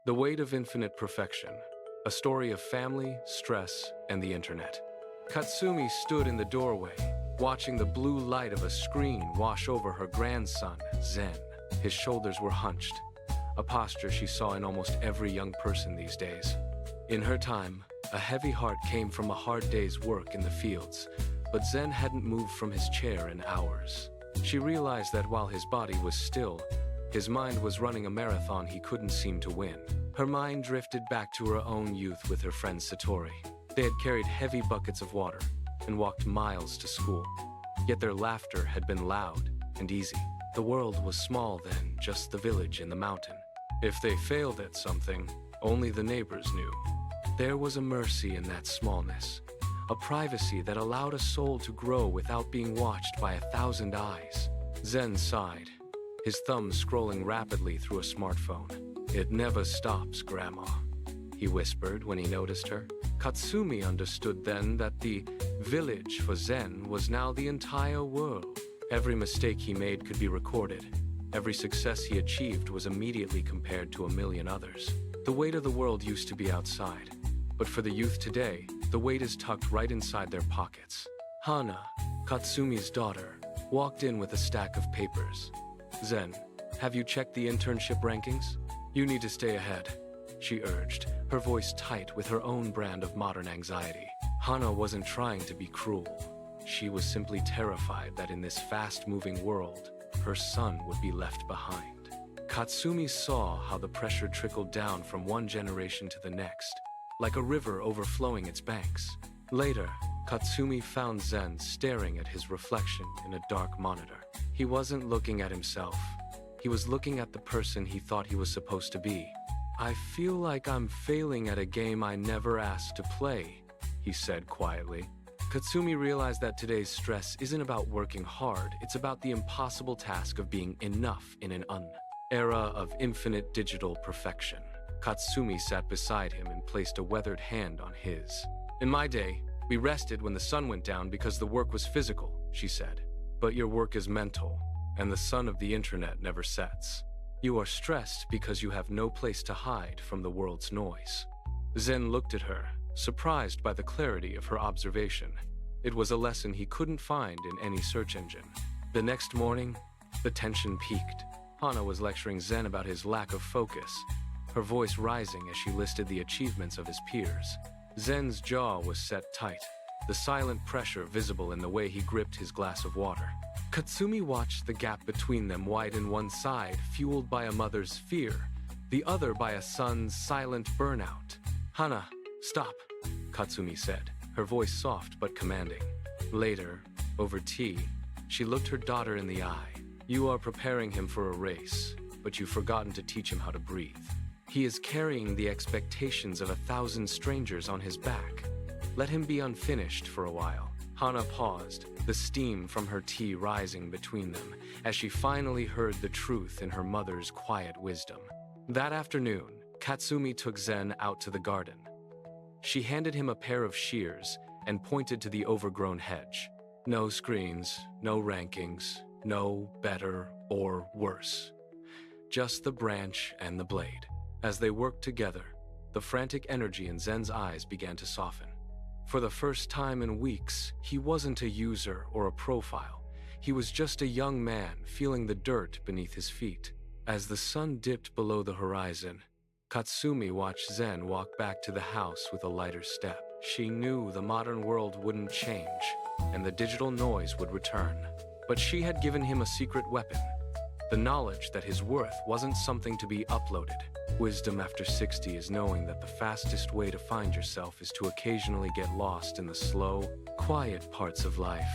The Weight of Infinite Perfection, a story of family, stress, and the internet. Katsumi stood in the doorway, watching the blue light of a screen wash over her grandson, Zen. His shoulders were hunched, a posture she saw in almost every young person these days. In her time, a heavy heart came from a hard day's work in the fields, but Zen hadn't moved from his chair in hours. She realized that while his body was still, his mind was running a marathon he couldn't seem to win. Her mind drifted back to her own youth with her friend Satori. They had carried heavy buckets of water and walked miles to school. Yet their laughter had been loud and easy. The world was small then, just the village in the mountain. If they failed at something, only the neighbors knew. There was a mercy in that smallness, a privacy that allowed a soul to grow without being watched by 1,000 eyes. Zen sighed, his thumb scrolling rapidly through a smartphone. "It never stops, Grandma," he whispered when he noticed her. Katsumi understood then that the village for Zen was now the entire world. Every mistake he made could be recorded. Every success he achieved was immediately compared to a million others. The weight of the world used to be outside, but for the youth today, the weight is tucked right inside their pockets. Hana, Katsumi's daughter, walked in with a stack of papers. "Zen, have you checked the internship rankings? You need to stay ahead," she urged, her voice tight with her own brand of modern anxiety. Hana wasn't trying to be cruel. She was simply terrified that in this fast-moving world, her son would be left behind. Katsumi saw how the pressure trickled down from one generation to the next, like a river overflowing its banks. Later, Katsumi found Zen staring at his reflection in a dark monitor. He wasn't looking at himself. He was looking at the person he thought he was supposed to be. "I feel like I'm failing at a game I never asked to play," he said quietly. Katsumi realized that today's stress isn't about working hard, it's about the impossible task of being enough in an era of infinite digital perfection. Katsumi sat beside him and placed a weathered hand on his. "In my day, we rested when the sun went down because the work was physical," she said. "But your work is mental, and the sun of the internet never sets. You are stressed because you have no place to hide from the world's noise." Zen looked at her, surprised by the clarity of her observation. It was a lesson he couldn't find in any search engine. The next morning, the tension peaked. Hana was lecturing Zen about his lack of focus, her voice rising as she listed the achievements of his peers. Zen's jaw was set tight, the silent pressure visible in the way he gripped his glass of water. Katsumi watched the gap between them widen, one side fueled by a mother's fear, the other by a son's silent burnout. "Hana, stop," Katsumi said, her voice soft but commanding. Later, over tea, she looked her daughter in the eye. "You are preparing him for a race, but you've forgotten to teach him how to breathe. He is carrying the expectations of 1,000 strangers on his back. Let him be unfinished for a while." Hana paused, the steam from her tea rising between them, as she finally heard the truth in her mother's quiet wisdom. That afternoon, Katsumi took Zen out to the garden. She handed him a pair of shears and pointed to the overgrown hedge. "No screens, no rankings, no better or worse. Just the branch and the blade." As they worked together, the frantic energy in Zen's eyes began to soften. For the first time in weeks, he wasn't a user or a profile. He was just a young man feeling the dirt beneath his feet. As the sun dipped below the horizon, Katsumi watched Zen walk back to the house with a lighter step. She knew the modern world wouldn't change, and the digital noise would return. But she had given him a secret weapon, the knowledge that his worth wasn't something to be uploaded. Wisdom after 60 is knowing that the fastest way to find yourself is to occasionally get lost in the slow, quiet parts of life.